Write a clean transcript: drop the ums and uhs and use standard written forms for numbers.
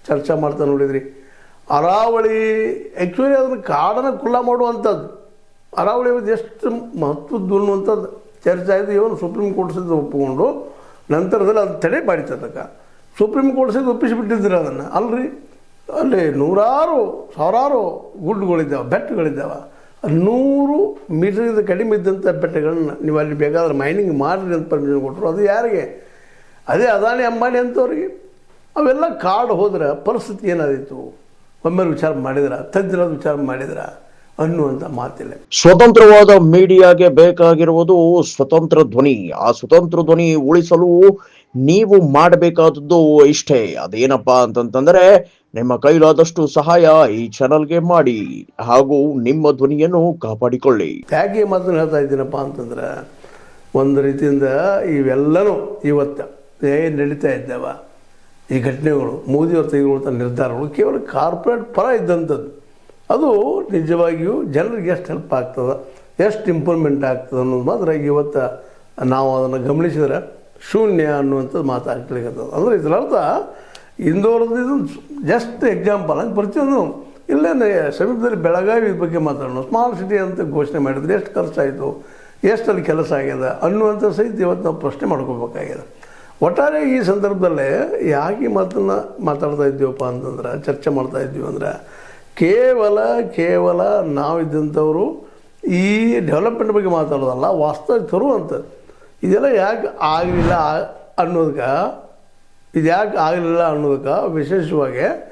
ಚರ್ಚೆ ಮಾಡ್ತಾ ನೋಡಿದ್ರಿ. ಅರಾವಳಿ ಆ್ಯಕ್ಚುಲಿ ಅದನ್ನು ಕಾಡನ್ನು ಖುಲ್ಲಾ ಮಾಡುವಂಥದ್ದು, ಅರಾವಳಿ ಎಷ್ಟು ಮಹತ್ವದ್ದು ಅನ್ನುವಂಥದ್ದು ಚರ್ಚೆ ಆಯಿತು. ಇವನು ಸುಪ್ರೀಂ ಕೋರ್ಟ್ ಸಹಿತ ಒಪ್ಪಿಕೊಂಡು ನಂತರದಲ್ಲಿ ಅದು ತಡೆ ಮಾಡಿದ್ದಕ್ಕೆ ಸುಪ್ರೀಂ ಕೋರ್ಟ್ ಸಹಿತ ಒಪ್ಪಿಸಿಬಿಟ್ಟಿದ್ರು ಅದನ್ನು. ಅಲ್ರಿ, ಅಲ್ಲಿ ನೂರಾರು ಸಾವಿರಾರು ಗುಡ್ಡುಗಳಿದ್ದಾವೆ, ಬೆಟ್ಟಗಳಿದ್ದಾವೆ. 100 ಮೀಟರ್ಗಿಂತ ಕಡಿಮೆ ಇದ್ದಂಥ ಬೆಟ್ಟಗಳನ್ನ ನೀವು ಅಲ್ಲಿ ಬೇಕಾದ್ರೆ ಮೈನಿಂಗ್ ಮಾಡಿರಿ ಅಂತ ಪರ್ಮಿಷನ್ ಕೊಟ್ಟರು. ಅದು ಯಾರಿಗೆ? ಅದೇ ಅದಾನಿ ಅಂಬಾನಿ ಅಂಥವ್ರಿಗೆ. ಅವೆಲ್ಲ ಕಾಡು ಹೋದ್ರೆ ಪರಿಸ್ಥಿತಿ ಏನಾದೀತು ಒಮ್ಮೆಲೆ ವಿಚಾರ ಮಾಡಿದ್ರ, ತಜ್ಞರಾದ ವಿಚಾರ ಮಾಡಿದ್ರ ಅನ್ನುವಂಥ ಮಾತಿಲ್ಲ. ಸ್ವತಂತ್ರವಾದ ಮೀಡಿಯಾಗೆ ಬೇಕಾಗಿರುವುದು ಸ್ವತಂತ್ರ ಧ್ವನಿ. ಆ ಸ್ವತಂತ್ರ ಧ್ವನಿ ಉಳಿಸಲು ನೀವು ಮಾಡಬೇಕಾದದ್ದು ಇಷ್ಟೇ. ಅದೇನಪ್ಪಾ ಅಂತಂತಂದ್ರೆ ನಿಮ್ಮ ಕೈಲಾದಷ್ಟು ಸಹಾಯ ಈ ಚಾನಲ್ಗೆ ಮಾಡಿ ಹಾಗೂ ನಿಮ್ಮ ಧ್ವನಿಯನ್ನು ಕಾಪಾಡಿಕೊಳ್ಳಿ. ಯಾಕೆ ಮಾತನ್ನು ಹೇಳ್ತಾ ಇದ್ದೀನಪ್ಪ ಅಂತಂದ್ರೆ, ಒಂದು ರೀತಿಯಿಂದ ಇವೆಲ್ಲನೂ ಇವತ್ತು ಏನು ನಡೀತಾ ಇದ್ದಾವ ಈ ಘಟನೆಗಳು, ಮೋದಿಯವರು ತೆಗೆದುಕೊಳ್ಳುವಂಥ ನಿರ್ಧಾರಗಳು ಕೇವಲ ಕಾರ್ಪೊರೇಟ್ ಪರ ಇದ್ದಂಥದ್ದು. ಅದು ನಿಜವಾಗಿಯೂ ಜನರಿಗೆ ಎಷ್ಟು ಹೆಲ್ಪ್ ಆಗ್ತದೆ, ಎಷ್ಟು ಇಂಪ್ರೂವ್ಮೆಂಟ್ ಆಗ್ತದೆ ಅನ್ನೋದು ಮಾತ್ರ ಇವತ್ತು ನಾವು ಅದನ್ನು ಗಮನಿಸಿದ್ರೆ ಶೂನ್ಯ ಅನ್ನುವಂಥದ್ದು ಮಾತಾಡ್ಲಿಕ್ಕಂಥದ್ದು. ಅಂದರೆ ಇದರರ್ಥ ಇಂದೋರದ್ದು ಇದು ಜಸ್ಟ್ ಎಕ್ಸಾಂಪಲ್. ಹಂಗೆ ಪ್ರತಿಯೊಂದು ಇಲ್ಲೇ ಸಮೀಪದಲ್ಲಿ ಬೆಳಗಾವಿ ಬಗ್ಗೆ ಮಾತಾಡೋಣ. ಸ್ಮಾರ್ಟ್ ಸಿಟಿ ಅಂತ ಘೋಷಣೆ ಮಾಡಿದ್ರೆ ಎಷ್ಟು ಖರ್ಚಾಯಿತು, ಎಷ್ಟು ಅಲ್ಲಿ ಕೆಲಸ ಆಗ್ಯದ ಅನ್ನುವಂಥ ಸಹಿತ ಇವತ್ತು ನಾವು ಪ್ರಶ್ನೆ ಮಾಡ್ಕೋಬೇಕಾಗ್ಯದ. ಒಟ್ಟಾರೆ ಈ ಸಂದರ್ಭದಲ್ಲೇ ಯಾಕೆ ಮಾತಾಡ್ತಾ ಇದ್ದೀವಪ್ಪ ಅಂತಂದ್ರೆ, ಚರ್ಚೆ ಮಾಡ್ತಾ ಇದ್ದೀವಿ ಅಂದ್ರೆ, ಕೇವಲ ನಾವಿದ್ದಂಥವರು ಈ ಡೆವಲಪ್ಮೆಂಟ್ ಬಗ್ಗೆ ಮಾತಾಡೋದಲ್ಲ, ವಾಸ್ತವ ತರುವಂಥದ್ದು. ಇದೆಲ್ಲ ಯಾಕೆ ಆಗಲಿಲ್ಲ ಅನ್ನೋದಕ್ಕೆ ವಿಶೇಷವಾಗಿ